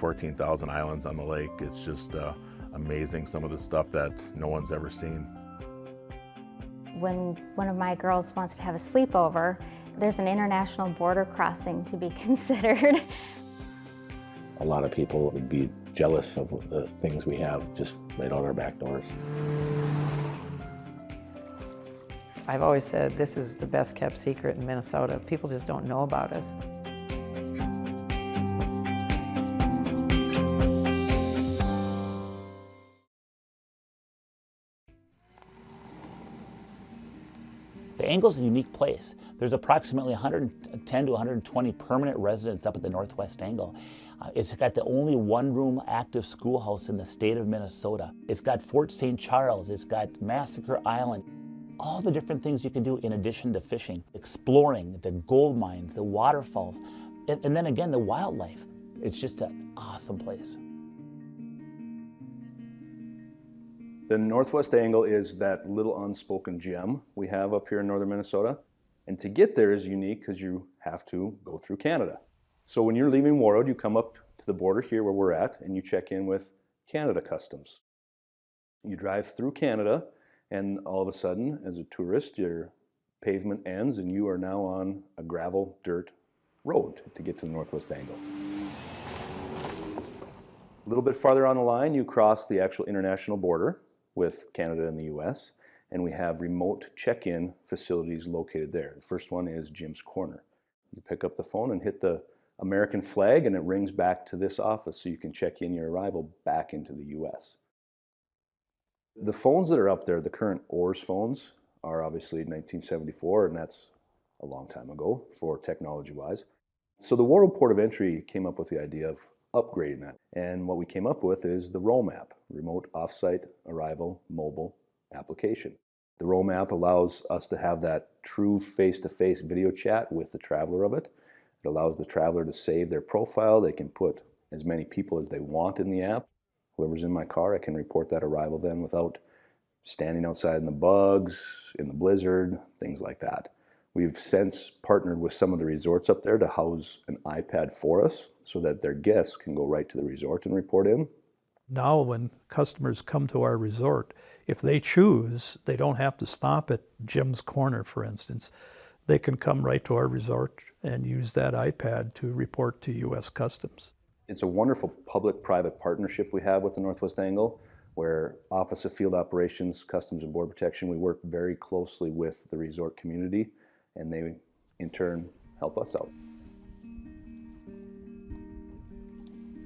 14,000 islands on the lake. It's just amazing, some of the stuff that no one's ever seen. When one of my girls wants to have a sleepover, there's an international border crossing to be considered. A lot of people would be jealous of the things we have just right out our back doors. I've always said this is the best kept secret in Minnesota. People just don't know about us. The Angle's a unique place. There's approximately 110 to 120 permanent residents up at the Northwest Angle. It's got the only one-room active schoolhouse in the state of Minnesota. It's got Fort St. Charles, it's got Massacre Island. All the different things you can do in addition to fishing, exploring the gold mines, the waterfalls, and then again, the wildlife. It's just an awesome place. The Northwest Angle is that little unspoken gem we have up here in northern Minnesota. And to get there is unique because you have to go through Canada. So when you're leaving Warroad, you come up to the border here where we're at and you check in with Canada Customs. You drive through Canada and all of a sudden, as a tourist, your pavement ends and you are now on a gravel dirt road to get to the Northwest Angle. A little bit farther on the line, you cross the actual international border with Canada and the US, and we have remote check-in facilities located there. The first one is Jim's Corner. You pick up the phone and hit the American flag and it rings back to this office so you can check in your arrival back into the US. The phones that are up there, the current ORS phones, are obviously 1974, and that's a long time ago for technology-wise. So the Warroad Port of Entry came up with the idea of upgrading that. And what we came up with is the ROAM app, Remote Offsite Arrival Mobile Application. The ROAM app allows us to have that true face-to-face video chat with the traveler of it. It allows the traveler to save their profile. They can put as many people as they want in the app. Whoever's in my car, I can report that arrival then without standing outside in the bugs, in the blizzard, things like that. We've since partnered with some of the resorts up there to house an iPad for us so that their guests can go right to the resort and report in. Now when customers come to our resort, if they choose, they don't have to stop at Jim's Corner, for instance. They can come right to our resort and use that iPad to report to U.S. Customs. It's a wonderful public-private partnership we have with the Northwest Angle, where Office of Field Operations, Customs and Border Protection, we work very closely with the resort community, and they in turn help us out.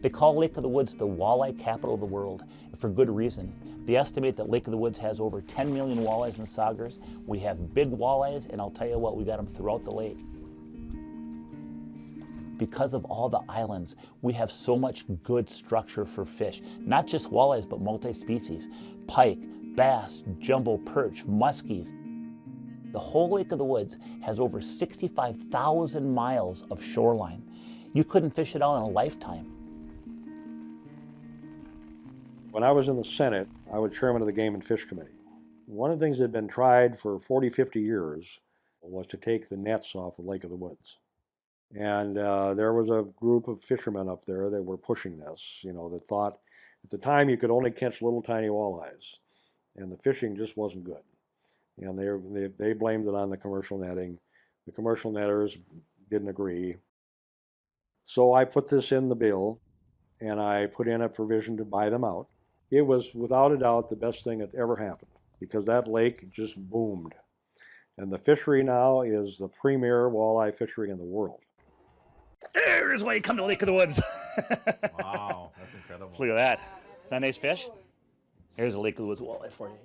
They call Lake of the Woods the walleye capital of the world, and for good reason. They estimate that Lake of the Woods has over 10 million walleyes and saugers. We have big walleyes, and I'll tell you what, we got them throughout the lake. Because of all the islands, we have so much good structure for fish, not just walleyes, but multi-species. Pike, bass, jumbo perch, muskies. The whole Lake of the Woods has over 65,000 miles of shoreline. You couldn't fish it all in a lifetime. When I was in the Senate, I was chairman of the Game and Fish Committee. One of the things that had been tried for 40, 50 years was to take the nets off the Lake of the Woods. And there was a group of fishermen up there that were pushing this, that thought at the time you could only catch little tiny walleyes, and the fishing just wasn't good. And they blamed it on the commercial netting. The commercial netters didn't agree. So I put this in the bill, and I put in a provision to buy them out. It was without a doubt the best thing that ever happened, because that lake just boomed. And the fishery now is the premier walleye fishery in the world. There's why you come to Lake of the Woods. Wow, that's incredible. Look at that. That nice fish? Here's a Lake of the Woods walleye for you.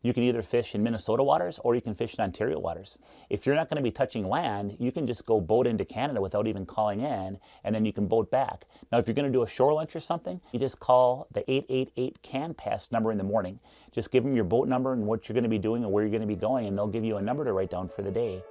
You can either fish in Minnesota waters or you can fish in Ontario waters. If you're not going to be touching land, you can just go boat into Canada without even calling in, and then you can boat back. Now, if you're going to do a shore lunch or something, you just call the 888 CAN PASS number in the morning. Just give them your boat number and what you're going to be doing and where you're going to be going, and they'll give you a number to write down for the day.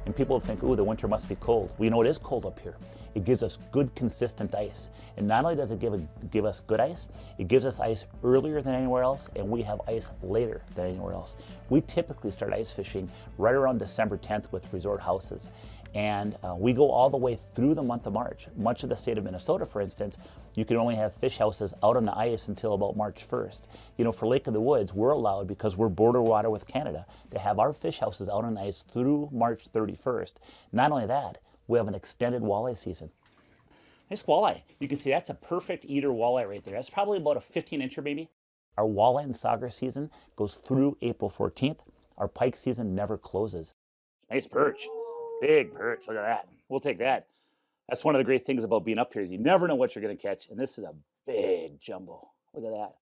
And people think, ooh, the winter must be cold. Well, you know, it is cold up here. It gives us good, consistent ice. And not only does it give us good ice, it gives us ice earlier than anywhere else, and we have ice later than anywhere else. We typically start ice fishing right around December 10th with resort houses. And we go all the way through the month of March. Much of the state of Minnesota, for instance, you can only have fish houses out on the ice until about March 1st. You know, for Lake of the Woods, we're allowed, because we're border water with Canada, to have our fish houses out on the ice through March 31st. Not only that, we have an extended walleye season. Nice walleye. You can see that's a perfect eater walleye right there. That's probably about a 15-incher maybe. Our walleye and sauger season goes through April 14th. Our pike season never closes. Nice perch. Big perch, look at that. We'll take that. That's one of the great things about being up here is you never know what you're going to catch, and this is a big jumbo. Look at that.